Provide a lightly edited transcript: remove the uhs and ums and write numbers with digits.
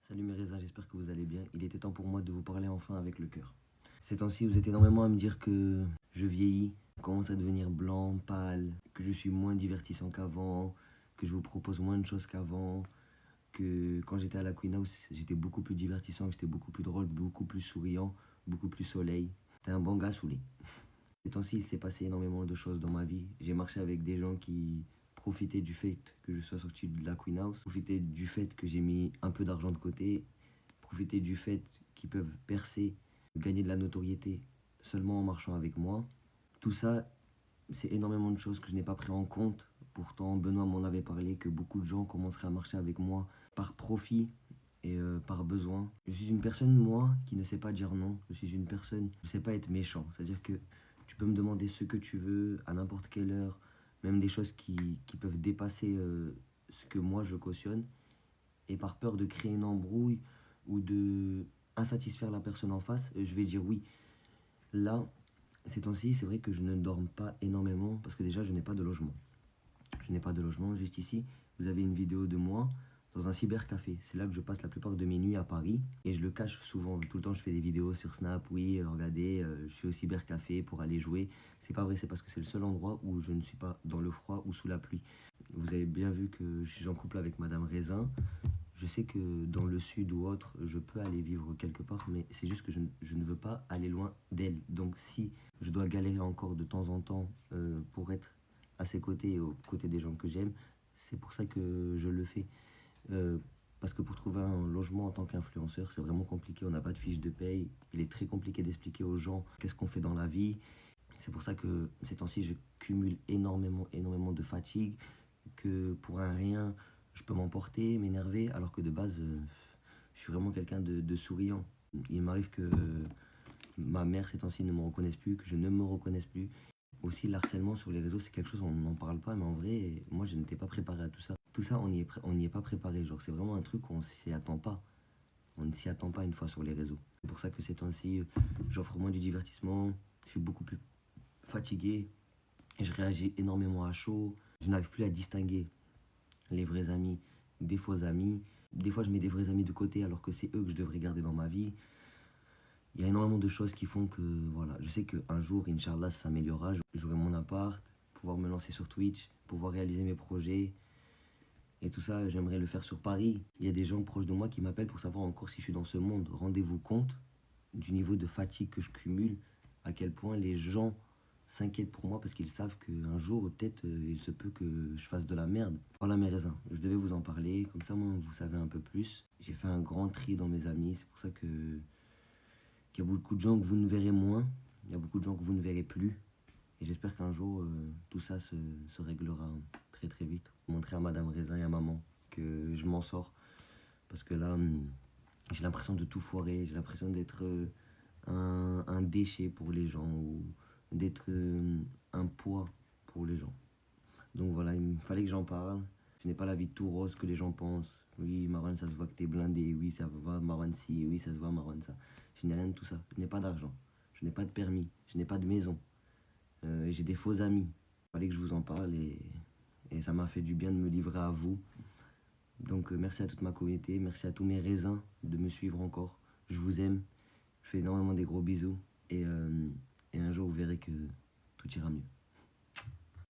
Salut mes raisins, j'espère que vous allez bien. Il était temps pour moi de vous parler enfin avec le cœur. Ces temps-ci, vous êtes énormément à me dire que je vieillis, commence à devenir blanc, pâle, que je suis moins divertissant qu'avant, que je vous propose moins de choses qu'avant, que quand j'étais à la Queen House, j'étais beaucoup plus divertissant, que j'étais beaucoup plus drôle, beaucoup plus souriant, beaucoup plus soleil. T'es un bon gars saoulé. Ces temps-ci, il s'est passé énormément de choses dans ma vie. J'ai marché avec des gens qui profitaient du fait que je sois sorti de la Queen House, profitaient du fait que j'ai mis un peu d'argent de côté, profiter du fait qu'ils peuvent percer, gagner de la notoriété seulement en marchant avec moi. Tout ça, c'est énormément de choses que je n'ai pas pris en compte. Pourtant, Benoît m'en avait parlé que beaucoup de gens commenceraient à marcher avec moi par profit et par besoin. Je suis une personne, moi, qui ne sait pas dire non. Je suis une personne qui ne sait pas être méchant. C'est-à-dire que tu peux me demander ce que tu veux à n'importe quelle heure, même des choses qui peuvent dépasser ce que moi je cautionne. Et par peur de créer une embrouille ou de insatisfaire la personne en face, je vais dire oui. Là, ces temps-ci, c'est vrai que je ne dorme pas énormément parce que déjà, je n'ai pas de logement. Je n'ai pas de logement. Juste ici, vous avez une vidéo de moi dans un cybercafé. C'est là que je passe la plupart de mes nuits à Paris et je le cache souvent. Tout le temps, je fais des vidéos sur Snap. Oui, regardez, je suis au cybercafé pour aller jouer. C'est pas vrai, c'est parce que c'est le seul endroit où je ne suis pas dans le froid ou sous la pluie. Vous avez bien vu que je suis en couple avec Madame Raisin. Je sais que dans le sud ou autre, je peux aller vivre quelque part, mais c'est juste que je ne veux pas aller loin d'elle. Donc si je dois galérer encore de temps en temps pour être à ses côtés et aux côtés des gens que j'aime, c'est pour ça que je le fais. Parce que pour trouver un logement en tant qu'influenceur, c'est vraiment compliqué. On n'a pas de fiche de paye. Il est très compliqué d'expliquer aux gens qu'est-ce qu'on fait dans la vie. C'est pour ça que ces temps-ci, je cumule énormément de fatigue, que pour un rien, je peux m'emporter, m'énerver, alors que de base, je suis vraiment quelqu'un de souriant. Il m'arrive que ma mère ces temps-ci ne me reconnaisse plus, que je ne me reconnaisse plus. Aussi, l'harcèlement sur les réseaux, c'est quelque chose, on n'en parle pas, mais en vrai, moi, je n'étais pas préparé à tout ça. Tout ça, on n'y est pas préparé. Genre, c'est vraiment un truc qu'on s'y attend pas. On ne s'y attend pas une fois sur les réseaux. C'est pour ça que ces temps-ci, j'offre moins du divertissement, je suis beaucoup plus fatigué, je réagis énormément à chaud, je n'arrive plus à distinguer les vrais amis des faux amis. Des fois, je mets des vrais amis de côté alors que c'est eux que je devrais garder dans ma vie. Il y a énormément de choses qui font que, voilà, je sais qu'un jour, Inch'Allah, ça s'améliorera. J'aurai mon appart, pouvoir me lancer sur Twitch, pouvoir réaliser mes projets. Et tout ça, j'aimerais le faire sur Paris. Il y a des gens proches de moi qui m'appellent pour savoir encore si je suis dans ce monde. Rendez-vous compte du niveau de fatigue que je cumule, à quel point les gens s'inquiètent pour moi parce qu'ils savent qu'un jour, peut-être, il se peut que je fasse de la merde. Voilà mes raisins, je devais vous en parler, comme ça, moi, vous savez un peu plus. J'ai fait un grand tri dans mes amis, c'est pour ça qu'il y a beaucoup de gens que vous ne verrez moins, il y a beaucoup de gens que vous ne verrez plus. Et j'espère qu'un jour, tout ça se réglera très vite. Montrer à Madame Raisin et à Maman que je m'en sors. Parce que là, j'ai l'impression de tout foirer, j'ai l'impression d'être un déchet pour les gens ou d'être un poids pour les gens. Donc voilà, il me fallait que j'en parle. Je n'ai pas la vie tout rose que les gens pensent. Oui, Marwan, ça se voit que t'es blindé. Oui, ça se voit, Marwan, si. Oui, ça se voit, Marwan, ça. Je n'ai rien de tout ça. Je n'ai pas d'argent. Je n'ai pas de permis. Je n'ai pas de maison. J'ai des faux amis. Il fallait que je vous en parle et ça m'a fait du bien de me livrer à vous. Donc merci à toute ma communauté. Merci à tous mes raisins de me suivre encore. Je vous aime. Je fais énormément des gros bisous. Et un jour, vous verrez que tout ira mieux.